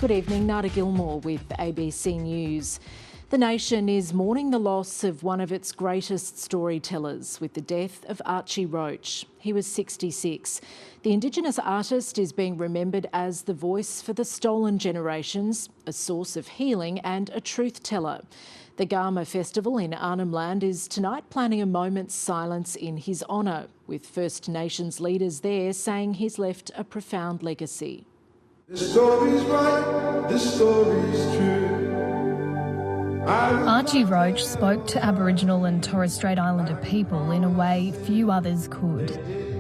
Good evening, Nada Gilmore with ABC News. The nation is mourning the loss of one of its greatest storytellers with the death of Archie ROACH. He was 66. The Indigenous artist is being remembered as the voice for the stolen generations, a source of healing and a truth teller. The Garma festival in Arnhem Land is tonight planning a moment's silence in his honour, with First Nations leaders there saying he's left a profound legacy. This story's right, this story's true. Archie ROACH spoke to Aboriginal and Torres Strait Islander people in a way few others could,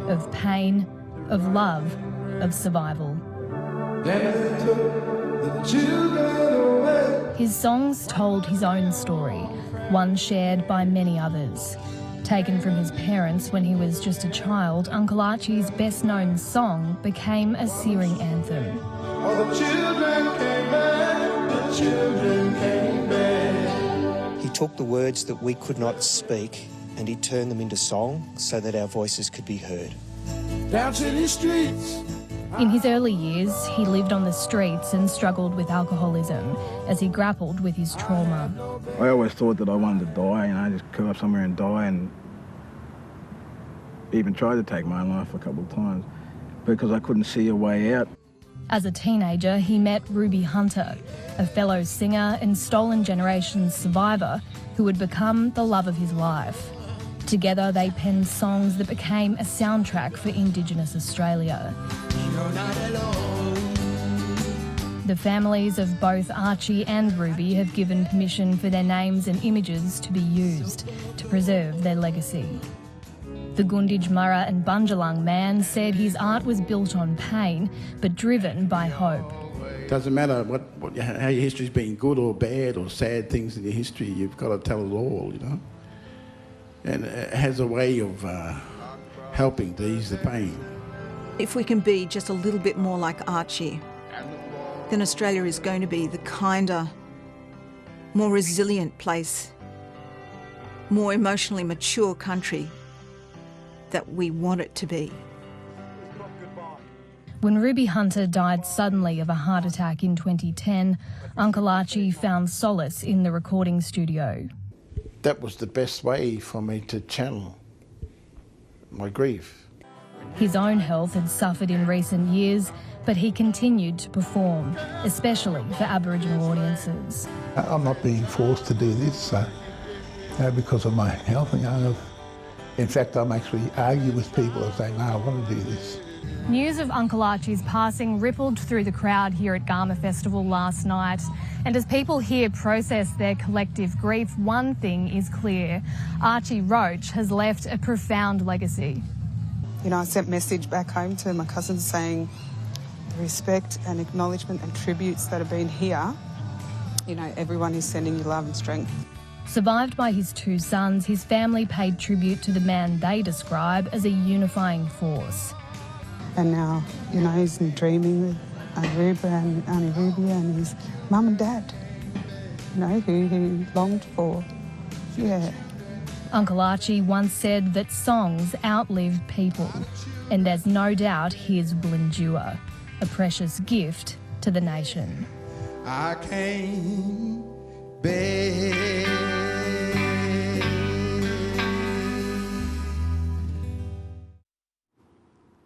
of pain, of love, of survival. His songs told his own story, one shared by many others. Taken from his parents when he was just a child, Uncle Archie's best-known song became a searing anthem. All the children came back, the children came back. He took the words that we could not speak and he turned them into song so that our voices could be heard. Down city streets. In his early years, he lived on the streets and struggled with alcoholism as he grappled with his trauma. I always thought that I wanted to die, and I just curl up somewhere and die, and even tried to take my own life a couple of times because I couldn't see a way out. As a teenager, he met Ruby Hunter, a fellow singer and Stolen Generations survivor who would become the love of his life. Together, they penned songs that became a soundtrack for Indigenous Australia. You're not alone. The families of both Archie and Ruby have given permission for their names and images to be used to preserve their legacy. The Gunditj Murra and Bundjalung man said his art was built on pain, but driven by hope. Doesn't matter how your history's been good or bad or sad things in your history, you've got to tell it all, you know. And it has a way of helping to ease the pain. If we can be just a little bit more like Archie, then Australia is going to be the kinder, more resilient place, more emotionally mature country that we want it to be. When Ruby Hunter died suddenly of a heart attack in 2010, Uncle Archie found solace in the recording studio. That was the best way for me to channel my grief. His own health had suffered in recent years, but he continued to perform, especially for Aboriginal audiences. I'm not being forced to do this because of my health. In fact, I'm actually arguing with people and saying, no, I want to do this. News of Uncle Archie's passing rippled through the crowd here at Garma Festival last night. And as people here process their collective grief, one thing is clear. Archie ROACH has left a profound legacy. You know, I sent a message back home to my cousins saying the respect and acknowledgement and tributes that have been here, you know, everyone is sending you love and strength. Survived by his two sons, his family paid tribute to the man they describe as a unifying force. And now, you know, he's dreaming with Ruba and Auntie Ruby and his mum and dad, you know, who he longed for. Yeah. Uncle Archie once said that songs outlive people, and there's no doubt his will endure, a precious gift to the nation. I came back.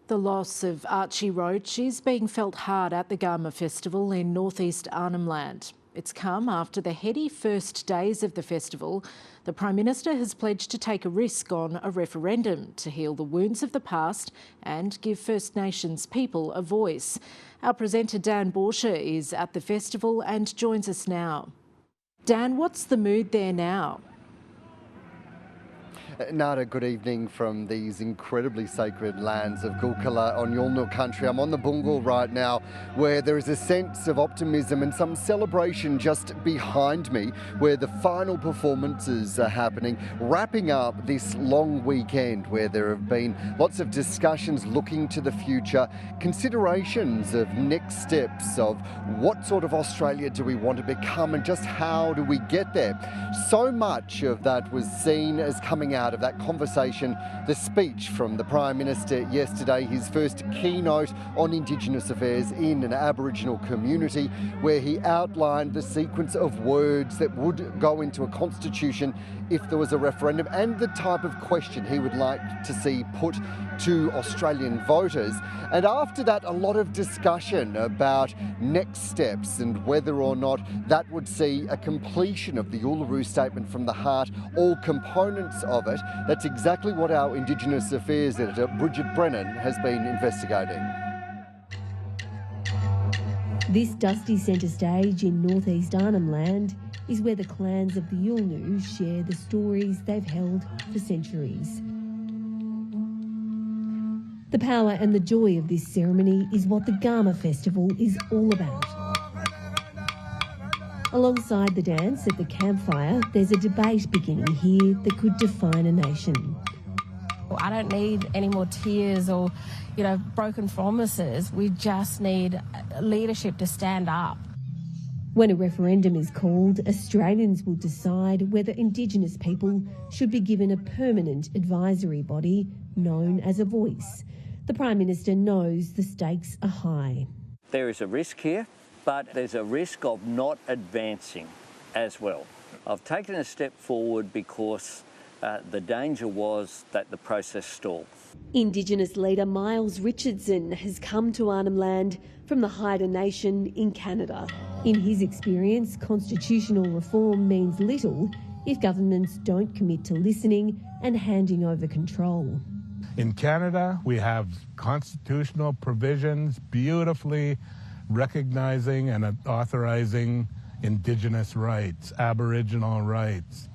The loss of Archie ROACH is being felt hard at the Garma festival in northeast Arnhem Land. It's come after the heady first days of the festival. The Prime Minister has pledged to take a risk on a referendum to heal the wounds of the past and give First Nations people a voice. Our presenter Dan Borscher is at the festival and joins us now. Dan, what's the mood there now? Nada, good evening from these incredibly sacred lands of Gulkula on Yolngu country. I'm on the Bungal right now, where there is a sense of optimism and some celebration just behind me, where the final performances are happening, wrapping up this long weekend where there have been lots of discussions looking to the future, considerations of next steps of what sort of Australia do we want to become and just how do we get there. So much of that was seen as coming out out of that conversation, the speech from the Prime Minister yesterday, his first keynote on Indigenous affairs in an Aboriginal community, where he outlined the sequence of words that would go into a constitution if there was a referendum, and the type of question he would like to see put to Australian voters. And after that, a lot of discussion about next steps and whether or not that would see a completion of the Uluru Statement from the Heart, all components of it. That's exactly what our Indigenous Affairs editor, Bridget Brennan, has been investigating. This dusty centre stage in northeast Arnhem Land is where the clans of the Yolngu share the stories they've held for centuries. The power and the joy of this ceremony is what the Garma festival is all about. Alongside the dance at the campfire, there's a debate beginning here that could define a nation. I don't need any more tears or, broken promises. We just need leadership to stand up. When a referendum is called, Australians will decide whether Indigenous people should be given a permanent advisory body known as a voice. The Prime Minister knows the stakes are high. There is a risk here, but there's a risk of not advancing as well. I've taken a step forward because the danger was that the process stalled. Indigenous leader Miles Richardson has come to Arnhem Land from the Haida Nation in Canada. In his experience, constitutional reform means little if governments don't commit to listening and handing over control. In Canada, we have constitutional provisions beautifully recognizing and authorizing Indigenous rights, Aboriginal rights.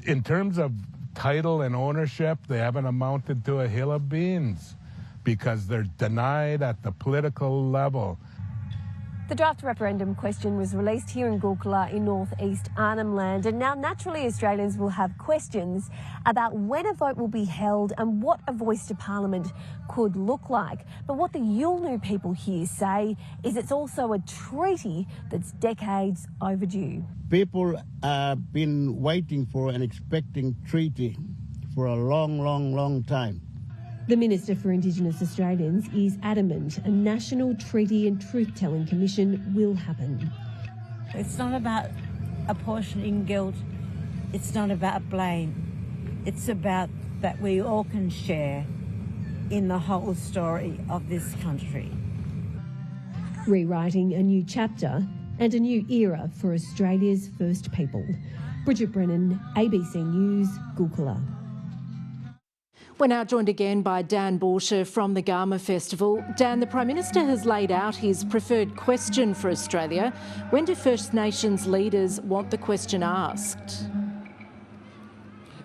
In terms of title and ownership, they haven't amounted to a hill of beans because they're denied at the political level. The draft referendum question was released here in Gulkula in northeast Arnhem Land, and now naturally Australians will have questions about when a vote will be held and what a voice to Parliament could look like. But what the Yolngu people here say is it's also a treaty that's decades overdue. People have been waiting for and expecting treaty for a long time. The Minister for Indigenous Australians is adamant a National Treaty and Truth-Telling Commission will happen. It's not about apportioning guilt. It's not about blame. It's about that we all can share in the whole story of this country. Rewriting a new chapter and a new era for Australia's first people. Bridget Brennan, ABC News, Gulkula. We're now joined again by Dan Borsche from the Garma Festival. Dan, the Prime Minister has laid out his preferred question for Australia. When do First Nations leaders want the question asked?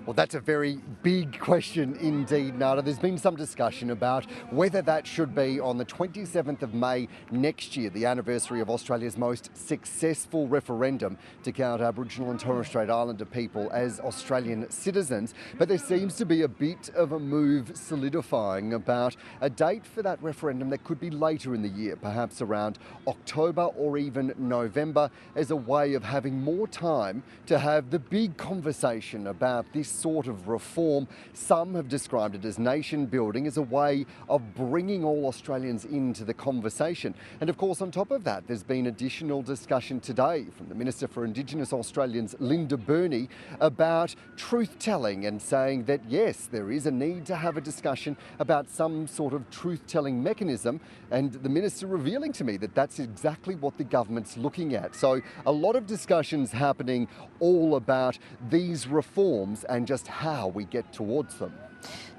Well, that's a very big question indeed, Nada. There's been some discussion about whether that should be on the 27th of May next year, the anniversary of Australia's most successful referendum to count Aboriginal and Torres Strait Islander people as Australian citizens. But there seems to be a bit of a move solidifying about a date for that referendum that could be later in the year, perhaps around October or even November, as a way of having more time to have the big conversation about this sort of reform. Some have described it as nation building, as a way of bringing all Australians into the conversation. And of course, on top of that, there's been additional discussion today from the Minister for Indigenous Australians, Linda Burney, about truth-telling and saying that, yes, there is a need to have a discussion about some sort of truth-telling mechanism. And the Minister revealing to me that that's exactly what the government's looking at. So a lot of discussions happening all about these reforms and just how we get towards them.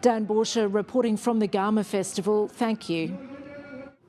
Dan Borsche reporting from the Garma Festival. Thank you.